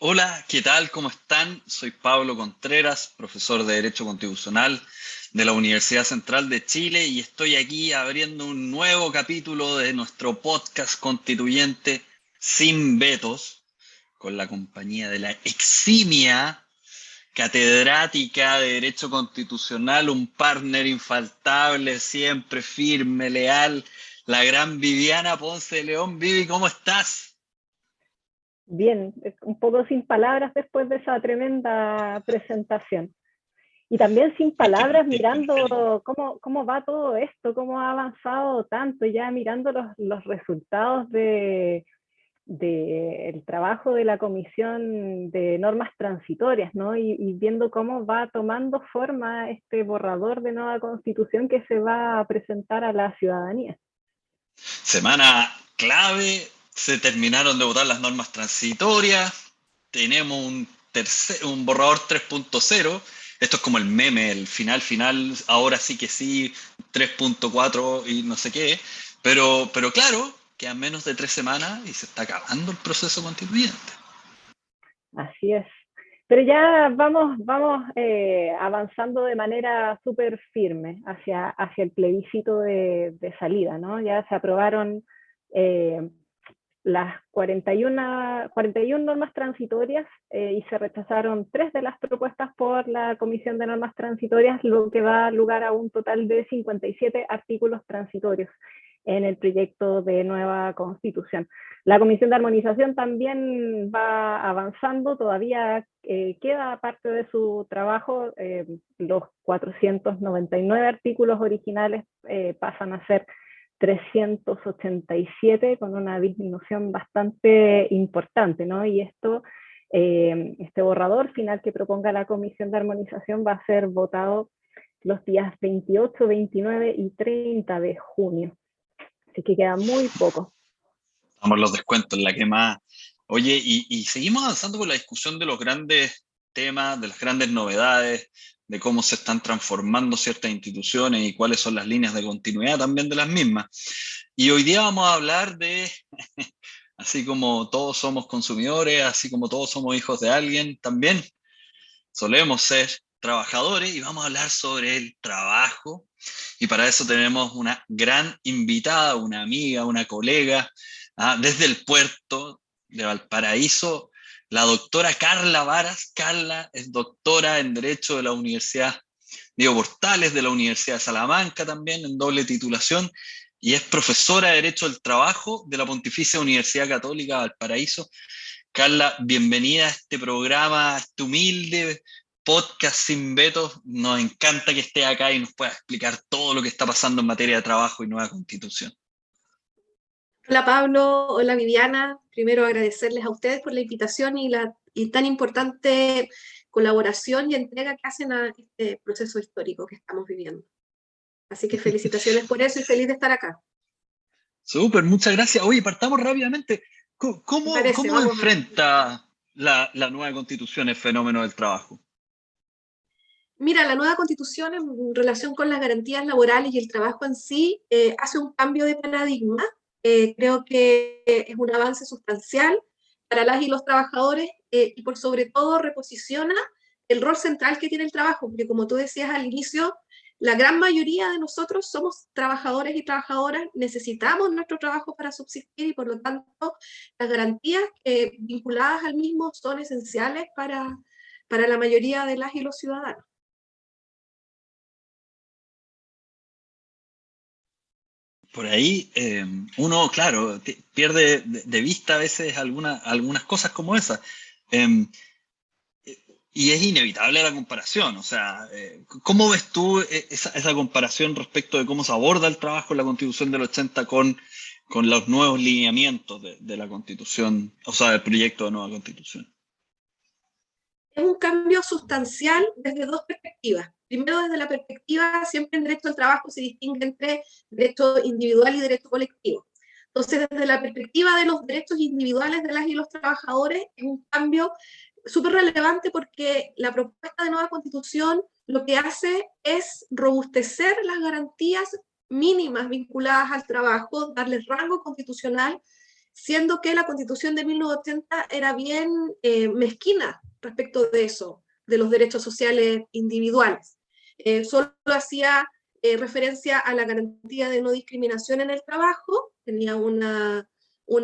Hola, ¿qué tal? ¿Cómo están? Soy Pablo Contreras, profesor de Derecho Constitucional de la Universidad Central de Chile y estoy aquí abriendo un nuevo capítulo de nuestro podcast constituyente Sin Vetos, con la compañía de la eximia catedrática de Derecho Constitucional, un partner infaltable, siempre firme, leal, la gran Viviana Ponce de León. Vivi, ¿cómo estás? Bien, un poco sin palabras después de esa tremenda presentación. Y también sin Hay que palabras, partir con cariño. mirando cómo va todo esto, cómo ha avanzado tanto, ya mirando los resultados el trabajo de la Comisión de Normas Transitorias, ¿no? Y viendo cómo va tomando forma este borrador de nueva constitución que se va a presentar a la ciudadanía. Semana clave, se terminaron de votar las normas transitorias, tenemos un borrador 3.0, esto es como el meme, el final, ahora sí que sí, 3.4 y no sé qué, pero claro, quedan menos de 3 semanas y se está acabando el proceso constituyente. Así es. Pero ya vamos avanzando de manera súper firme hacia el plebiscito de salida, ¿no? Ya se aprobaron eh, las 41 normas transitorias y se rechazaron 3 de las propuestas por la Comisión de Normas Transitorias, lo que da lugar a un total de 57 artículos transitorios en el proyecto de nueva constitución. La Comisión de Armonización también va avanzando, todavía queda parte de su trabajo, los 499 artículos originales pasan a ser 387 con una disminución bastante importante, ¿no? Y este borrador final que proponga la Comisión de Armonización va a ser votado los días 28, 29 y 30 de junio. Así que queda muy poco. Vamos los descuentos, la que más. Oye, y seguimos avanzando con la discusión de los grandes temas, de las grandes novedades, de cómo se están transformando ciertas instituciones y cuáles son las líneas de continuidad también de las mismas. Y hoy día vamos a hablar de, así como todos somos consumidores, así como todos somos hijos de alguien, también solemos ser trabajadores y vamos a hablar sobre el trabajo. Y para eso tenemos una gran invitada, una amiga, una colega, desde el puerto de Valparaíso, la doctora Carla Varas. Carla es doctora en Derecho de la Universidad Diego Portales, de la Universidad de Salamanca también, en doble titulación, y es profesora de Derecho del Trabajo de la Pontificia Universidad Católica de Valparaíso. Carla, bienvenida a este programa, a este humilde podcast sin vetos. Nos encanta que esté acá y nos pueda explicar todo lo que está pasando en materia de trabajo y nueva constitución. Hola Pablo, hola Viviana. Primero agradecerles a ustedes por la invitación y tan importante colaboración y entrega que hacen a este proceso histórico que estamos viviendo. Así que felicitaciones por eso y feliz de estar acá. Súper, muchas gracias. Oye, partamos rápidamente. Me ¿Cómo, parece, cómo enfrenta la nueva constitución el fenómeno del trabajo? Mira, la nueva constitución en relación con las garantías laborales y el trabajo en sí hace un cambio de paradigma. Creo que es un avance sustancial para las y los trabajadores y por sobre todo reposiciona el rol central que tiene el trabajo, porque como tú decías al inicio, la gran mayoría de nosotros somos trabajadores y trabajadoras, necesitamos nuestro trabajo para subsistir y por lo tanto las garantías vinculadas al mismo son esenciales para la mayoría de las y los ciudadanos. Por ahí uno, claro, pierde de vista a veces algunas cosas como esas. Eh, y es inevitable la comparación. O sea, ¿cómo ves tú esa comparación respecto de cómo se aborda el trabajo en la Constitución del 80 con los nuevos lineamientos de la Constitución, o sea, del proyecto de nueva Constitución? Es un cambio sustancial desde dos perspectivas. Primero, desde la perspectiva, siempre en derecho al trabajo se distingue entre derecho individual y derecho colectivo. Entonces, desde la perspectiva de los derechos individuales de las y los trabajadores, es un cambio súper relevante porque la propuesta de nueva constitución lo que hace es robustecer las garantías mínimas vinculadas al trabajo, darles rango constitucional siendo que la Constitución de 1980 era bien mezquina respecto de eso, de los derechos sociales individuales. Solo hacía referencia a la garantía de no discriminación en el trabajo, tenía una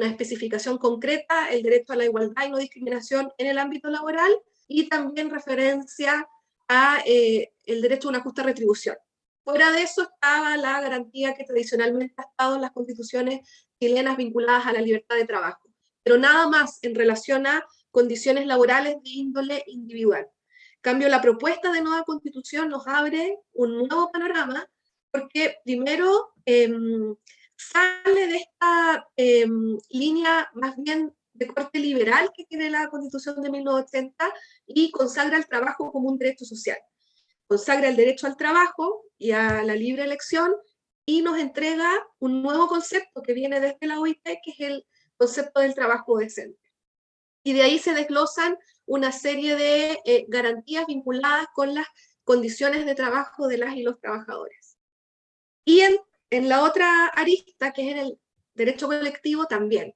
especificación concreta, el derecho a la igualdad y no discriminación en el ámbito laboral, y también referencia a el derecho a una justa retribución. Fuera de eso estaba la garantía que tradicionalmente ha estado en las constituciones chilenas vinculadas a la libertad de trabajo, pero nada más en relación a condiciones laborales de índole individual. En cambio, la propuesta de nueva constitución nos abre un nuevo panorama, porque primero sale de esta línea más bien de corte liberal que tiene la Constitución de 1980 y consagra el trabajo como un derecho social. Consagra el derecho al trabajo y a la libre elección y nos entrega un nuevo concepto que viene desde la OIT, que es el concepto del trabajo decente. Y de ahí se desglosan una serie de garantías vinculadas con las condiciones de trabajo de las y los trabajadores. Y en la otra arista, que es en el derecho colectivo, también.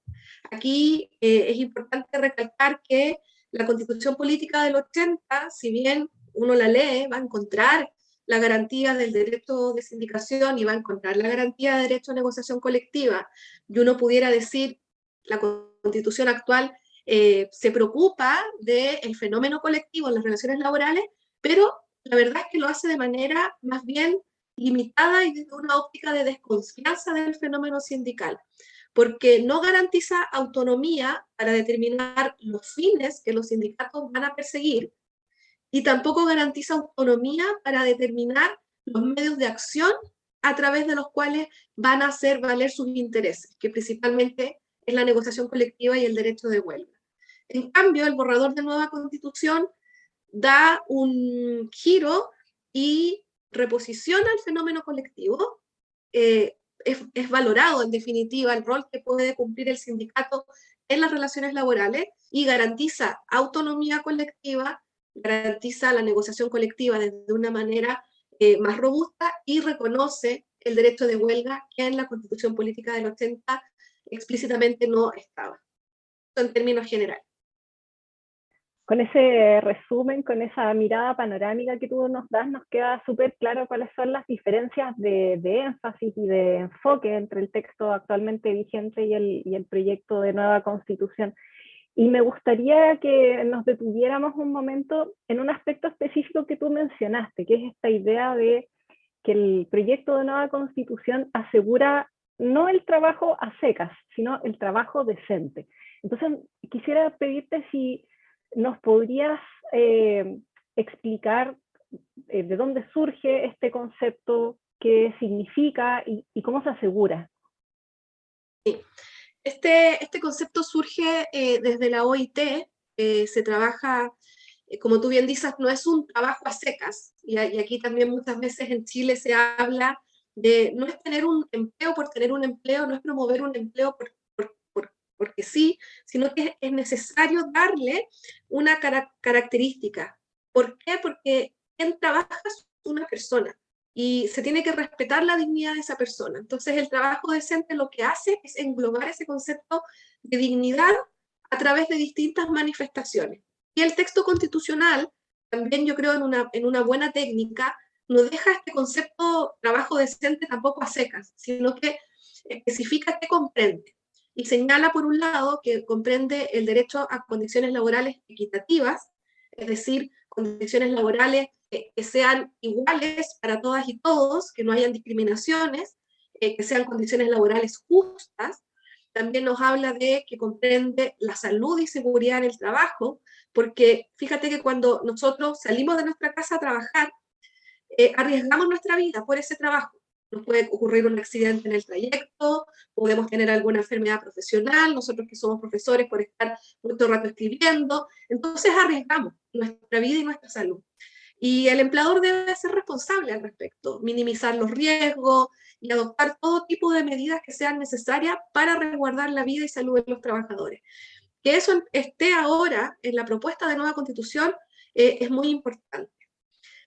Aquí es importante recalcar que la Constitución Política del 80, si bien uno la lee, va a encontrar la garantía del derecho de sindicación y va a encontrar la garantía de derecho a negociación colectiva, y uno pudiera decir, la Constitución actual se preocupa del fenómeno colectivo en las relaciones laborales, pero la verdad es que lo hace de manera más bien limitada y desde una óptica de desconfianza del fenómeno sindical, porque no garantiza autonomía para determinar los fines que los sindicatos van a perseguir, y tampoco garantiza autonomía para determinar los medios de acción a través de los cuales van a hacer valer sus intereses, que principalmente es la negociación colectiva y el derecho de huelga. En cambio, el borrador de nueva constitución da un giro y reposiciona el fenómeno colectivo, es valorado en definitiva el rol que puede cumplir el sindicato en las relaciones laborales y garantiza autonomía colectiva, garantiza la negociación colectiva de una manera más robusta y reconoce el derecho de huelga que en la Constitución Política del 80 explícitamente no estaba. En términos generales. Con ese resumen, con esa mirada panorámica que tú nos das, nos queda súper claro cuáles son las diferencias de énfasis y de enfoque entre el texto actualmente vigente y el proyecto de nueva constitución. Y me gustaría que nos detuviéramos un momento en un aspecto específico que tú mencionaste, que es esta idea de que el proyecto de nueva constitución asegura no el trabajo a secas, sino el trabajo decente. Entonces, quisiera pedirte si nos podrías explicar de dónde surge este concepto, qué significa y cómo se asegura. Sí. Este concepto surge desde la OIT, se trabaja, como tú bien dices, no es un trabajo a secas, y aquí también muchas veces en Chile se habla de no es tener un empleo por tener un empleo, no es promover un empleo porque sí, sino que es necesario darle una característica. ¿Por qué? Porque quien trabaja es una persona y se tiene que respetar la dignidad de esa persona. Entonces el trabajo decente lo que hace es englobar ese concepto de dignidad a través de distintas manifestaciones. Y el texto constitucional, también yo creo en una buena técnica, no deja este concepto trabajo decente tampoco a secas, sino que especifica qué comprende. Y señala, por un lado, que comprende el derecho a condiciones laborales equitativas, es decir, condiciones laborales que sean iguales para todas y todos, que no hayan discriminaciones, que sean condiciones laborales justas. También nos habla de que comprende la salud y seguridad en el trabajo, porque fíjate que cuando nosotros salimos de nuestra casa a trabajar, arriesgamos nuestra vida por ese trabajo. Nos puede ocurrir un accidente en el trayecto, podemos tener alguna enfermedad profesional, nosotros que somos profesores por estar mucho rato escribiendo, entonces arriesgamos nuestra vida y nuestra salud. Y el empleador debe ser responsable al respecto, minimizar los riesgos y adoptar todo tipo de medidas que sean necesarias para resguardar la vida y salud de los trabajadores. Que eso esté ahora en la propuesta de nueva constitución es muy importante.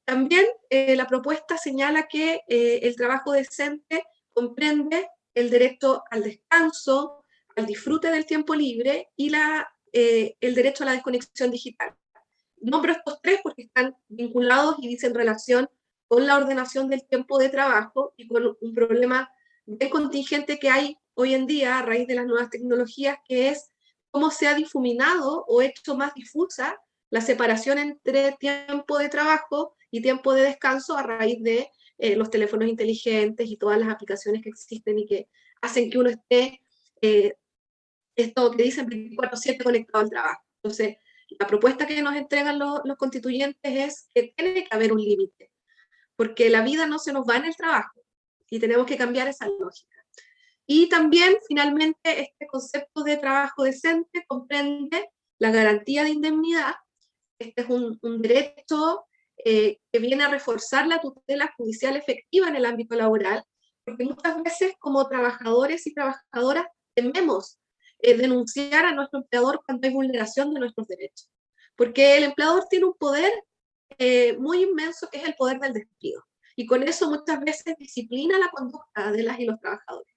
También la propuesta señala que el trabajo decente comprende el derecho al descanso, al disfrute del tiempo libre y el derecho a la desconexión digital. Nombro estos tres porque están vinculados y dicen relación con la ordenación del tiempo de trabajo y con un problema bien contingente que hay hoy en día a raíz de las nuevas tecnologías, que es cómo se ha difuminado o hecho más difusa la separación entre tiempo de trabajo y tiempo de descanso a raíz de los teléfonos inteligentes y todas las aplicaciones que existen y que hacen que uno esté, esto que dicen 24/7 conectado al trabajo. Entonces, la propuesta que nos entregan los constituyentes es que tiene que haber un límite, porque la vida no se nos va en el trabajo y tenemos que cambiar esa lógica. Y también, finalmente, este concepto de trabajo decente comprende la garantía de indemnidad. Este es un derecho que viene a reforzar la tutela judicial efectiva en el ámbito laboral, porque muchas veces como trabajadores y trabajadoras tememos denunciar a nuestro empleador cuando hay vulneración de nuestros derechos, porque el empleador tiene un poder muy inmenso que es el poder del despido, y con eso muchas veces disciplina la conducta de las y los trabajadores.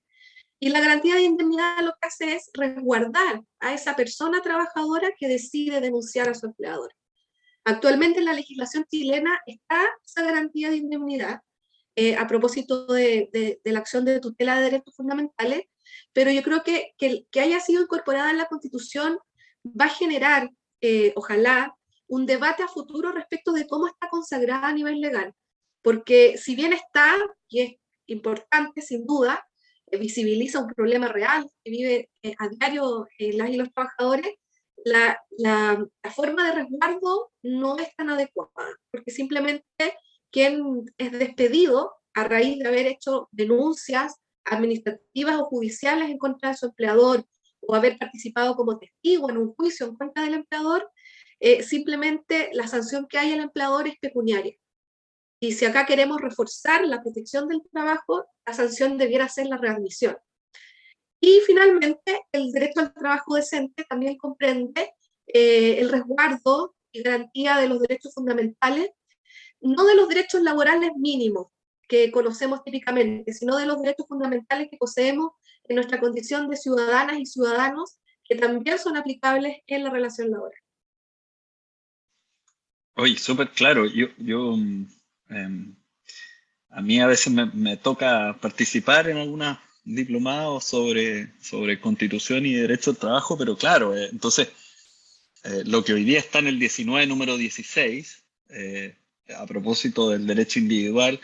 Y la garantía de indemnidad lo que hace es resguardar a esa persona trabajadora que decide denunciar a su empleador. Actualmente en la legislación chilena está esa garantía de indemnidad a propósito de la acción de tutela de derechos fundamentales, pero yo creo que haya sido incorporada en la Constitución va a generar, ojalá, un debate a futuro respecto de cómo está consagrada a nivel legal, porque si bien está, y es importante sin duda, visibiliza un problema real que vive a diario las y los trabajadores, la forma de resguardo no es tan adecuada, porque simplemente quien es despedido a raíz de haber hecho denuncias administrativas o judiciales en contra de su empleador o haber participado como testigo en un juicio en contra del empleador, simplemente la sanción que hay al empleador es pecuniaria. Y si acá queremos reforzar la protección del trabajo, la sanción debiera ser la readmisión. Y finalmente, el derecho al trabajo decente también comprende el resguardo y garantía de los derechos fundamentales, no de los derechos laborales mínimos que conocemos típicamente, sino de los derechos fundamentales que poseemos en nuestra condición de ciudadanas y ciudadanos, que también son aplicables en la relación laboral. Oye, súper claro. A mí a veces me toca participar en algunos diplomados sobre Constitución y Derecho al Trabajo, pero claro, entonces lo que hoy día está en el 19, número 16, a propósito del derecho individual,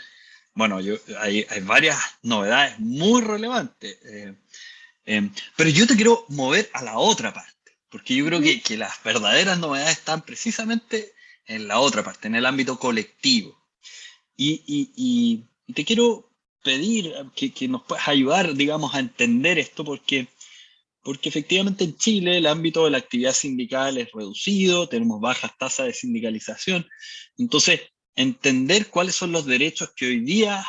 bueno, hay varias novedades muy relevantes, pero yo te quiero mover a la otra parte, porque yo creo que las verdaderas novedades están precisamente en la otra parte, en el ámbito colectivo. Y te quiero pedir que nos puedas ayudar, digamos, a entender esto, porque efectivamente en Chile el ámbito de la actividad sindical es reducido, tenemos bajas tasas de sindicalización. Entonces, entender cuáles son los derechos que hoy día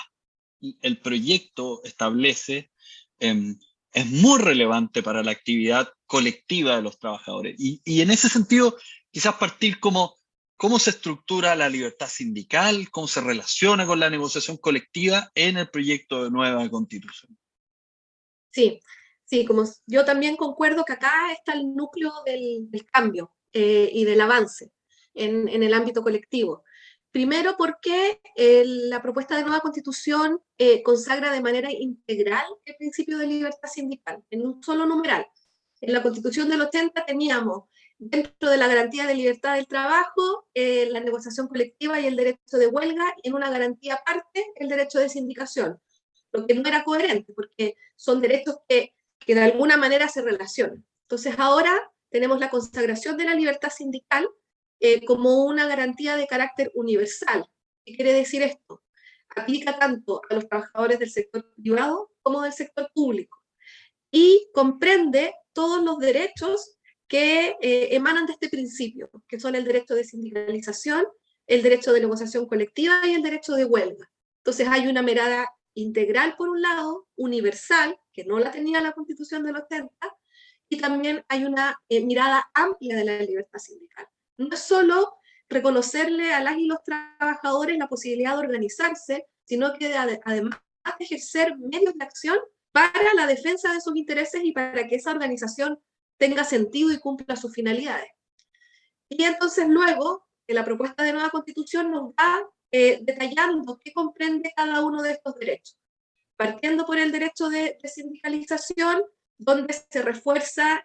el proyecto establece es muy relevante para la actividad colectiva de los trabajadores. Y en ese sentido, quizás partir como cómo se estructura la libertad sindical, cómo se relaciona con la negociación colectiva en el proyecto de nueva Constitución. Sí, sí, como yo también concuerdo que acá está el núcleo del cambio y del avance en el ámbito colectivo. Primero porque la propuesta de nueva constitución consagra de manera integral el principio de libertad sindical, en un solo numeral. En la constitución del 80 teníamos dentro de la garantía de libertad del trabajo, la negociación colectiva y el derecho de huelga, y en una garantía aparte el derecho de sindicación, lo que no era coherente, porque son derechos que de alguna manera se relacionan. Entonces ahora tenemos la consagración de la libertad sindical como una garantía de carácter universal. ¿Qué quiere decir esto? Aplica tanto a los trabajadores del sector privado como del sector público y comprende todos los derechos que emanan de este principio, que son el derecho de sindicalización, el derecho de negociación colectiva y el derecho de huelga. Entonces hay una mirada integral por un lado, universal, que no la tenía la Constitución del 80, y también hay una mirada amplia de la libertad sindical. No es solo reconocerle a las y los trabajadores la posibilidad de organizarse, sino que además de ejercer medios de acción, para la defensa de sus intereses y para que esa organización tenga sentido y cumpla sus finalidades. Y entonces luego, la propuesta de nueva constitución nos va detallando qué comprende cada uno de estos derechos, partiendo por el derecho de sindicalización, donde se refuerza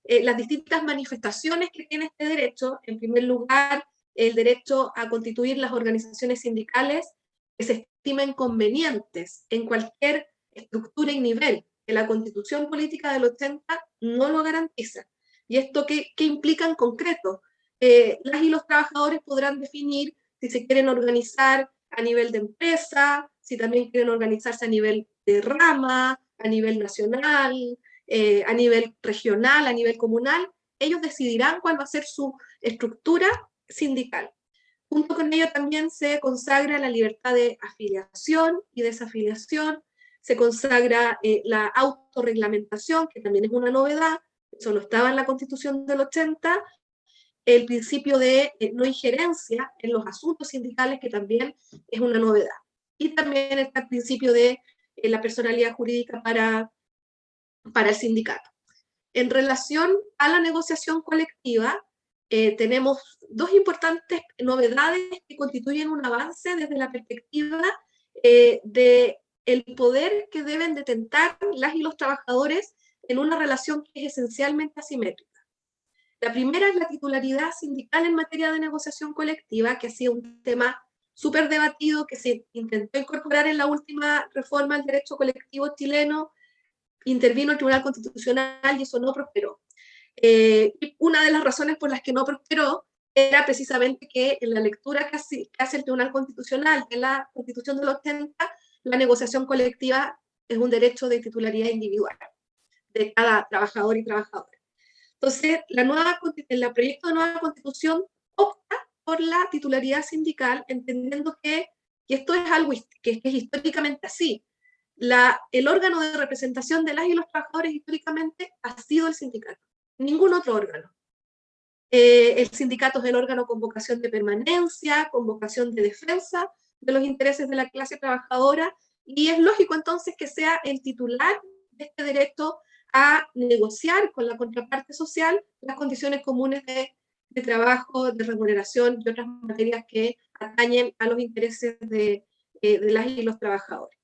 las distintas manifestaciones que tiene este derecho. En primer lugar, el derecho a constituir las organizaciones sindicales que se estimen convenientes en cualquier estructura y nivel, que la Constitución Política del 80 no lo garantiza. ¿Y esto qué implica en concreto? Las y los trabajadores podrán definir si se quieren organizar a nivel de empresa, si también quieren organizarse a nivel de rama, a nivel nacional, a nivel regional, a nivel comunal. Ellos decidirán cuál va a ser su estructura sindical. Junto con ello también se consagra la libertad de afiliación y desafiliación, se consagra la autorreglamentación, que también es una novedad, eso no estaba en la Constitución del 80, el principio de no injerencia en los asuntos sindicales, que también es una novedad. Y también está el principio de la personalidad jurídica para el sindicato. En relación a la negociación colectiva, tenemos dos importantes novedades que constituyen un avance desde la perspectiva del poder que deben detentar las y los trabajadores en una relación que es esencialmente asimétrica. La primera es la titularidad sindical en materia de negociación colectiva, que ha sido un tema súper debatido, que se intentó incorporar en la última reforma al derecho colectivo chileno, intervino el Tribunal Constitucional y eso no prosperó. Y una de las razones por las que no prosperó era precisamente que en la lectura que hace el Tribunal Constitucional de la Constitución de los 80, la negociación colectiva es un derecho de titularidad individual de cada trabajador y trabajadora. Entonces, el proyecto de nueva constitución opta por la titularidad sindical, entendiendo que, y esto es algo que es históricamente así, el órgano de representación de las y los trabajadores históricamente ha sido el sindicato, ningún otro órgano. El sindicato es el órgano con vocación de permanencia, con vocación de defensa de los intereses de la clase trabajadora, y es lógico entonces que sea el titular de este derecho a negociar con la contraparte social las condiciones comunes de trabajo, de remuneración y otras materias que atañen a los intereses de las y los trabajadores.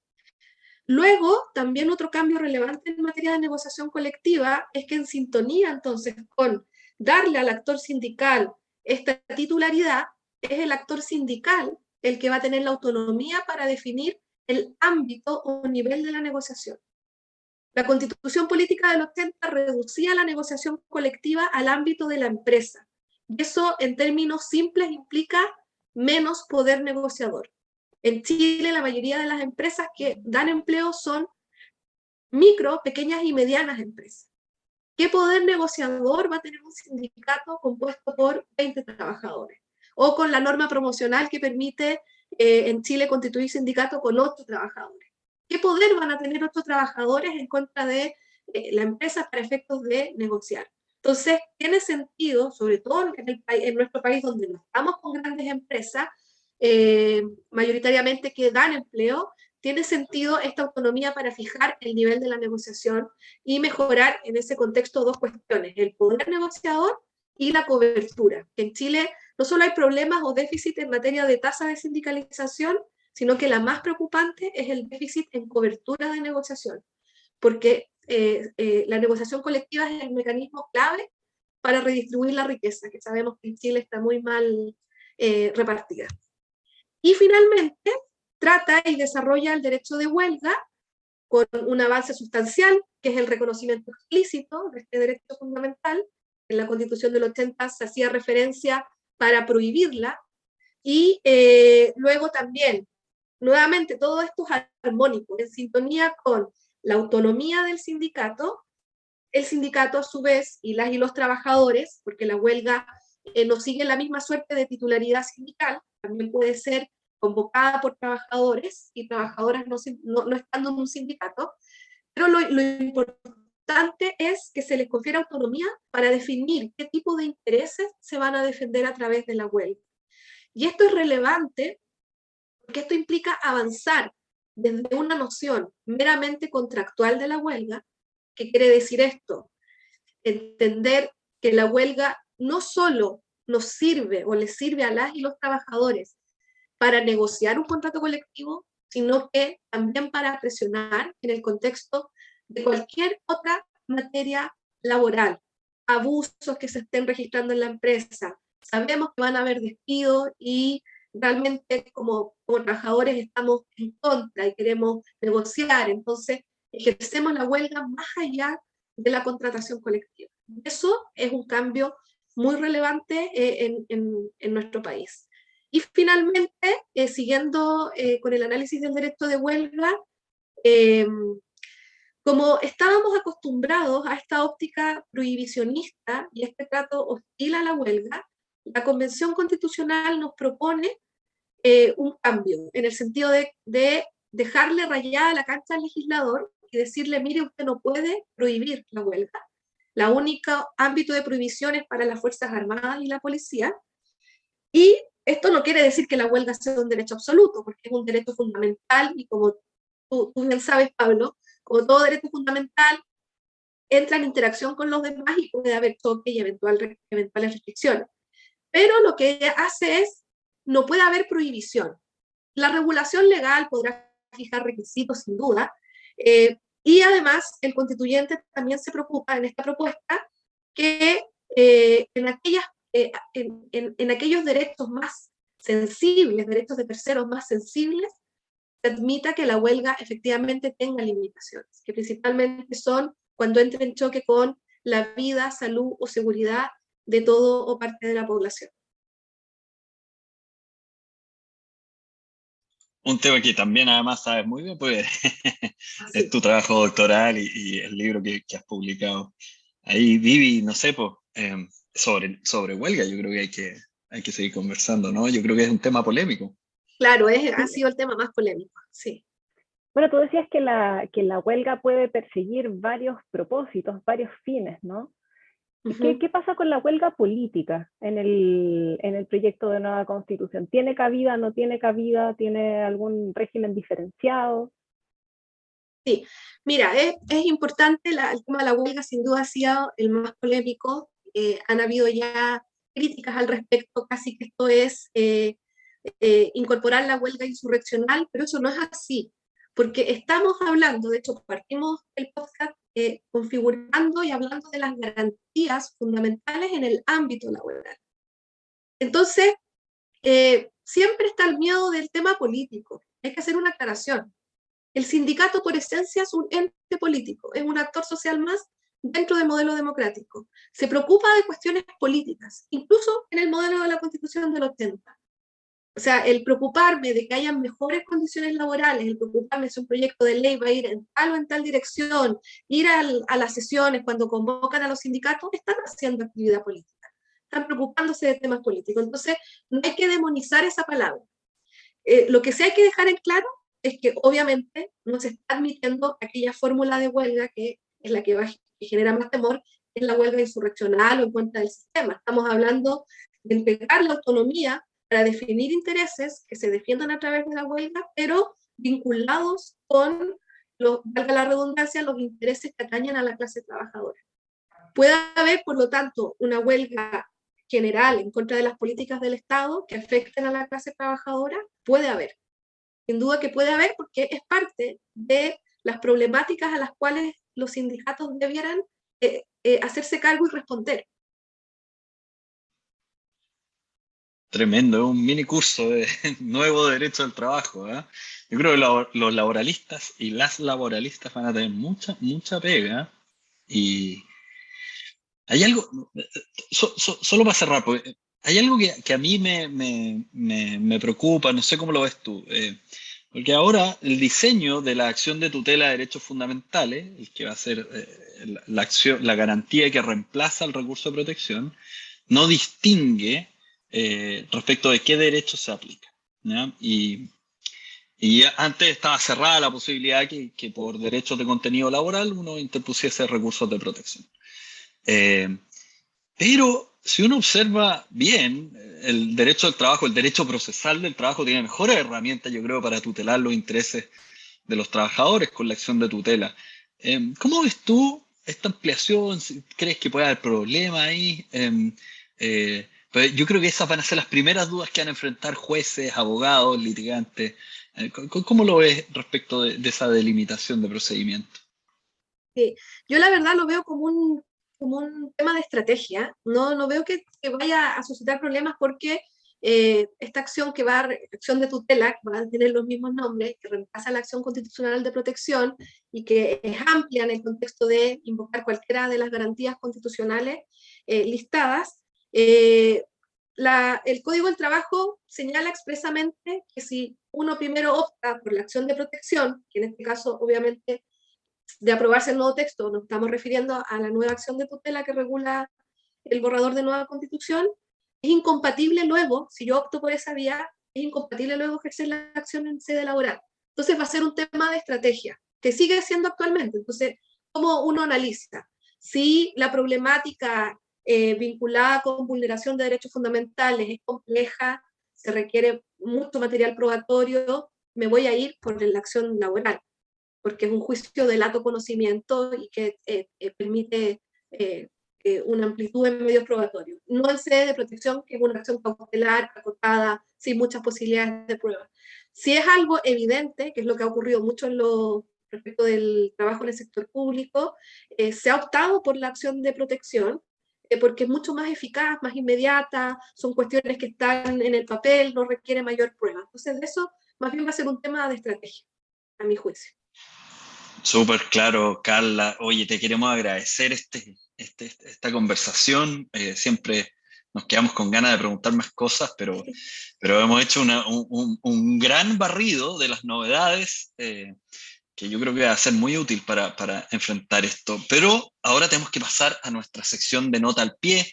Luego, también otro cambio relevante en materia de negociación colectiva es que en sintonía entonces con darle al actor sindical esta titularidad, es el actor sindical el que va a tener la autonomía para definir el ámbito o nivel de la negociación. La Constitución Política del 80 reducía la negociación colectiva al ámbito de la empresa. Y eso, en términos simples, implica menos poder negociador. En Chile, la mayoría de las empresas que dan empleo son micro, pequeñas y medianas empresas. ¿Qué poder negociador va a tener un sindicato compuesto por 20 trabajadores? O con la norma promocional que permite en Chile constituir sindicato con 8 trabajadores. ¿Qué poder van a tener 8 trabajadores en contra de la empresa para efectos de negociar? Entonces, tiene sentido, sobre todo en nuestro país donde no estamos con grandes empresas, mayoritariamente que dan empleo, tiene sentido esta autonomía para fijar el nivel de la negociación y mejorar en ese contexto dos cuestiones, el poder negociador y la cobertura. Que en Chile no solo hay problemas o déficit en materia de tasa de sindicalización, sino que la más preocupante es el déficit en cobertura de negociación, porque la negociación colectiva es el mecanismo clave para redistribuir la riqueza, que sabemos que en Chile está muy mal repartida. Y finalmente, trata y desarrolla el derecho de huelga con un avance sustancial, que es el reconocimiento explícito de este derecho fundamental. En la Constitución del 80 se hacía referencia para prohibirla, y luego también, nuevamente, todo esto es armónico, en sintonía con la autonomía del sindicato, el sindicato a su vez, y las y los trabajadores, porque la huelga no sigue la misma suerte de titularidad sindical, también puede ser convocada por trabajadores y trabajadoras no estando en un sindicato, pero lo importante es que se les confiere autonomía para definir qué tipo de intereses se van a defender a través de la huelga. Y esto es relevante porque esto implica avanzar desde una noción meramente contractual de la huelga. ¿Qué quiere decir esto? Entender que la huelga no solo nos sirve o les sirve a las y los trabajadores para negociar un contrato colectivo, sino que también para presionar en el contexto de cualquier otra materia laboral, abusos que se estén registrando en la empresa. Sabemos que van a haber despidos y realmente como trabajadores estamos en contra y queremos negociar, entonces ejercemos la huelga más allá de la contratación colectiva. Eso es un cambio muy relevante en nuestro país. Y finalmente, siguiendo con el análisis del derecho de huelga, como estábamos acostumbrados a esta óptica prohibicionista y este trato hostil a la huelga, la Convención Constitucional nos propone un cambio, en el sentido de dejarle rayada la cancha al legislador y decirle, mire, usted no puede prohibir la huelga. La única ámbito de prohibición es para las Fuerzas Armadas y la policía. Y esto no quiere decir que la huelga sea un derecho absoluto, porque es un derecho fundamental y como tú bien sabes, Pablo, como todo derecho fundamental, entra en interacción con los demás y puede haber choque y eventuales restricciones. Pero lo que hace es, no puede haber prohibición. La regulación legal podrá fijar requisitos, sin duda, y además el constituyente también se preocupa en esta propuesta que en aquellos derechos más sensibles, derechos de terceros más sensibles, se admita que la huelga efectivamente tenga limitaciones, que principalmente son cuando entra en choque con la vida, salud o seguridad de todo o parte de la población. Un tema que también además sabes muy bien, pues es tu trabajo doctoral y el libro que has publicado. Ahí, Vivi, no sé, pues, sobre huelga, yo creo que hay que seguir conversando, ¿no? Yo creo que es un tema polémico. Claro, ha sido el tema más polémico, sí. Bueno, tú decías que la huelga puede perseguir varios propósitos, varios fines, ¿no? ¿Qué pasa con la huelga política en el proyecto de nueva constitución? ¿Tiene cabida, no tiene cabida? ¿Tiene algún régimen diferenciado? Sí, mira, es importante, el tema de la huelga sin duda ha sido el más polémico. Han habido ya críticas al respecto, casi que esto es incorporar la huelga insurreccional, pero eso no es así, porque estamos hablando, de hecho partimos el podcast configurando y hablando de las garantías fundamentales en el ámbito laboral. Entonces, siempre está el miedo del tema político. Hay que hacer una aclaración. El sindicato por esencia es un ente político, es un actor social más dentro del modelo democrático. Se preocupa de cuestiones políticas, incluso en el modelo de la Constitución del 80. O sea, el preocuparme de que haya mejores condiciones laborales, el preocuparme si un proyecto de ley va a ir en tal o en tal dirección, ir a las sesiones cuando convocan a los sindicatos, están haciendo actividad política, están preocupándose de temas políticos. Entonces, no hay que demonizar esa palabra. Lo que sí hay que dejar en claro es que obviamente no se está admitiendo aquella fórmula de huelga que es la que genera más temor, es la huelga insurreccional o en contra del sistema. Estamos hablando de entregar la autonomía para definir intereses que se defiendan a través de la huelga, pero vinculados con, valga la redundancia, los intereses que atañen a la clase trabajadora. Puede haber, por lo tanto, una huelga general en contra de las políticas del Estado que afecten a la clase trabajadora, puede haber. Sin duda que puede haber, porque es parte de las problemáticas a las cuales los sindicatos debieran hacerse cargo y responder. Tremendo, es un mini curso de nuevo derecho al trabajo, ¿eh? Yo creo que los laboralistas y las laboralistas van a tener mucha pega. Y hay algo, solo para cerrar, porque hay algo que a mí me preocupa, no sé cómo lo ves tú, porque ahora el diseño de la acción de tutela de derechos fundamentales, el que va a ser la garantía que reemplaza el recurso de protección, no distingue respecto de qué derecho se aplica, ¿ya? Y antes estaba cerrada la posibilidad que por derechos de contenido laboral uno interpusiese recursos de protección. Pero si uno observa bien, el derecho al trabajo, el derecho procesal del trabajo tiene mejores herramientas, yo creo, para tutelar los intereses de los trabajadores con la acción de tutela. ¿Cómo ves tú esta ampliación? ¿Crees que puede haber problema ahí? Pues yo creo que esas van a ser las primeras dudas que van a enfrentar jueces, abogados, litigantes. ¿Cómo lo ves respecto de esa delimitación de procedimiento? Sí, yo la verdad lo veo como un tema de estrategia, no veo que vaya a suscitar problemas porque esta acción acción de tutela, que va a tener los mismos nombres, que reemplaza la acción constitucional de protección y que es amplia en el contexto de invocar cualquiera de las garantías constitucionales listadas, el Código del Trabajo señala expresamente que si uno primero opta por la acción de protección, que en este caso obviamente de aprobarse el nuevo texto, nos estamos refiriendo a la nueva acción de tutela que regula el borrador de nueva constitución, es incompatible luego, si yo opto por esa vía, es incompatible luego ejercer la acción en sede laboral. Entonces va a ser un tema de estrategia, que sigue siendo actualmente. Entonces, ¿cómo uno analiza? Si la problemática vinculada con vulneración de derechos fundamentales es compleja, se requiere mucho material probatorio, me voy a ir por la acción laboral porque es un juicio de lato conocimiento y que permite una amplitud en medios probatorios. No en sede de protección, que es una acción cautelar, acotada, sin muchas posibilidades de prueba. Si es algo evidente, que es lo que ha ocurrido mucho respecto del trabajo en el sector público, se ha optado por la acción de protección, porque es mucho más eficaz, más inmediata, son cuestiones que están en el papel, no requiere mayor prueba. Entonces, de eso más bien va a ser un tema de estrategia, a mi juicio. Súper claro, Carla. Oye, te queremos agradecer esta conversación. Siempre nos quedamos con ganas de preguntar más cosas, pero hemos hecho un gran barrido de las novedades que yo creo que va a ser muy útil para enfrentar esto. Pero ahora tenemos que pasar a nuestra sección de nota al pie,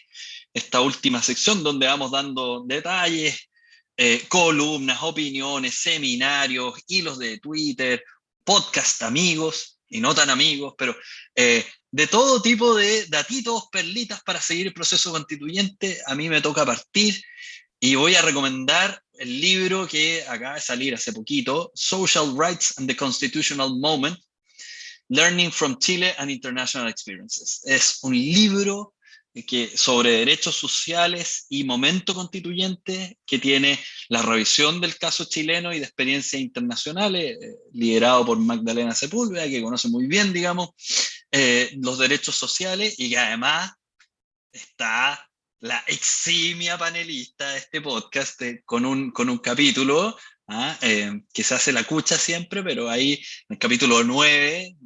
esta última sección donde vamos dando detalles, columnas, opiniones, seminarios, hilos de Twitter, podcast amigos y no tan amigos, pero de todo tipo de datitos, perlitas para seguir el proceso constituyente. A mí me toca partir y voy a recomendar el libro que acaba de salir hace poquito, Social Rights and the Constitutional Moment, Learning from Chile and International Experiences. Es un libro sobre derechos sociales y momento constituyente que tiene la revisión del caso chileno y de experiencias internacionales, liderado por Magdalena Sepúlveda, que conoce muy bien, digamos, los derechos sociales, y que además está la eximia panelista de este podcast con un capítulo que se hace la cucha siempre, pero ahí en el capítulo 9,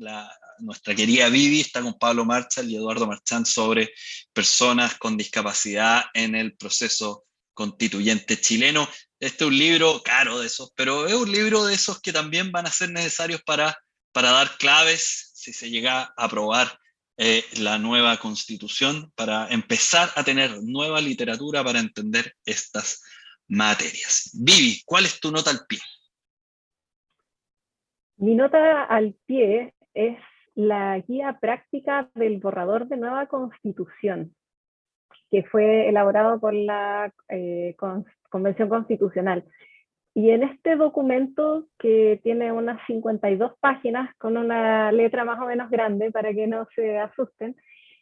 nuestra querida Vivi está con Pablo Marchal y Eduardo Marchand sobre personas con discapacidad en el proceso constituyente chileno. Este es un libro caro de esos, pero es un libro de esos que también van a ser necesarios para dar claves si se llega a aprobar la nueva constitución, para empezar a tener nueva literatura para entender estas materias. Vivi, ¿cuál es tu nota al pie? Mi nota al pie es la guía práctica del borrador de nueva constitución, que fue elaborado por la Convención Constitucional. Y en este documento, que tiene unas 52 páginas, con una letra más o menos grande para que no se asusten,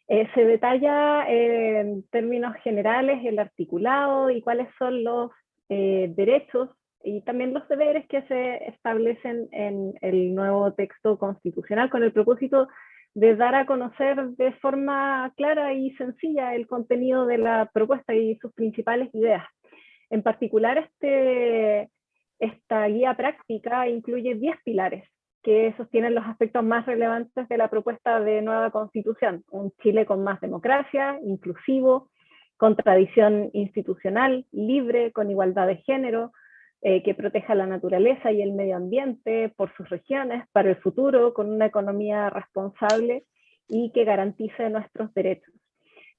se detalla en términos generales el articulado y cuáles son los derechos y también los deberes que se establecen en el nuevo texto constitucional, con el propósito de dar a conocer de forma clara y sencilla el contenido de la propuesta y sus principales ideas. En particular, esta guía práctica incluye 10 pilares que sostienen los aspectos más relevantes de la propuesta de nueva constitución. Un Chile con más democracia, inclusivo, con tradición institucional, libre, con igualdad de género, que proteja la naturaleza y el medio ambiente por sus regiones, para el futuro, con una economía responsable y que garantice nuestros derechos.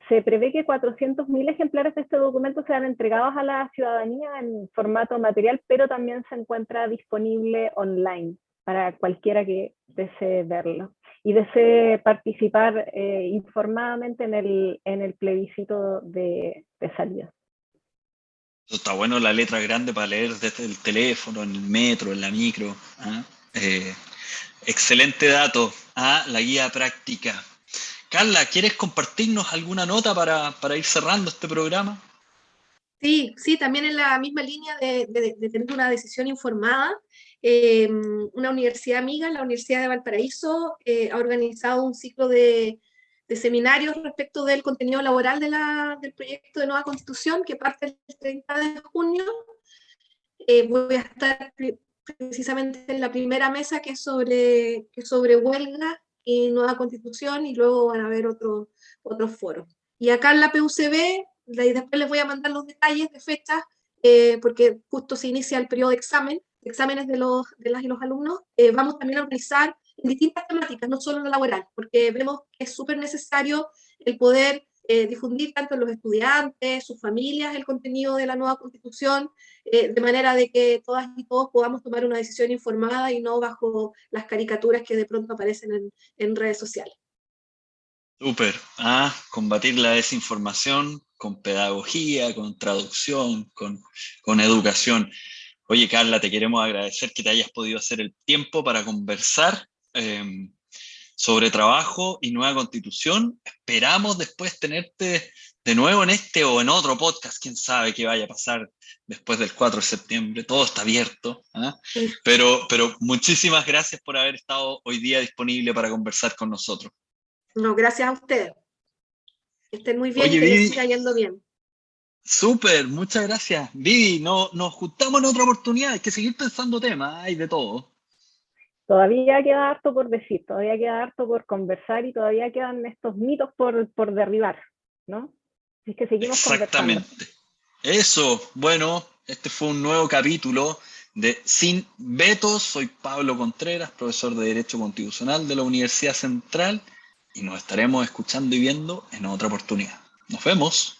Se prevé que 400.000 ejemplares de este documento sean entregados a la ciudadanía en formato material, pero también se encuentra disponible online para cualquiera que desee verlo y desee participar informadamente en el plebiscito de salida. Está bueno, la letra grande para leer desde el teléfono, en el metro, en la micro. Excelente dato. La guía práctica. Carla, ¿quieres compartirnos alguna nota para ir cerrando este programa? Sí, sí, también en la misma línea de tener una decisión informada. Una universidad amiga, la Universidad de Valparaíso, ha organizado un ciclo de seminarios respecto del contenido laboral del proyecto de nueva constitución que parte el 30 de junio. Voy a estar precisamente en la primera mesa que es sobre huelga y nueva constitución, y luego van a haber otros foros. Y acá en la PUCB, y después les voy a mandar los detalles de fechas, porque justo se inicia el periodo de exámenes de las y los alumnos. Vamos también a organizar en distintas temáticas, no solo en la laboral, porque vemos que es súper necesario el poder difundir tanto en los estudiantes, sus familias, el contenido de la nueva constitución, de manera de que todas y todos podamos tomar una decisión informada y no bajo las caricaturas que de pronto aparecen en redes sociales. Súper. Combatir la desinformación con pedagogía, con traducción, con educación. Oye, Carla, te queremos agradecer que te hayas podido hacer el tiempo para conversar sobre trabajo y nueva constitución. Esperamos después tenerte de nuevo en este o en otro podcast. Quién sabe qué vaya a pasar después del 4 de septiembre. Todo está abierto. Pero muchísimas gracias por haber estado hoy día disponible para conversar con nosotros. No, gracias a ustedes. Que estén muy bien. Oye, y que les Vivi, siga yendo bien. súper, muchas gracias. Vivi, nos juntamos en otra oportunidad. Hay que seguir pensando temas, hay de todo. Todavía queda harto por decir, todavía queda harto por conversar y todavía quedan estos mitos por derribar, ¿no? Así que seguimos conversando. Exactamente. Eso, bueno, este fue un nuevo capítulo de Sin Vetos. Soy Pablo Contreras, profesor de Derecho Constitucional de la Universidad Central, y nos estaremos escuchando y viendo en otra oportunidad. Nos vemos.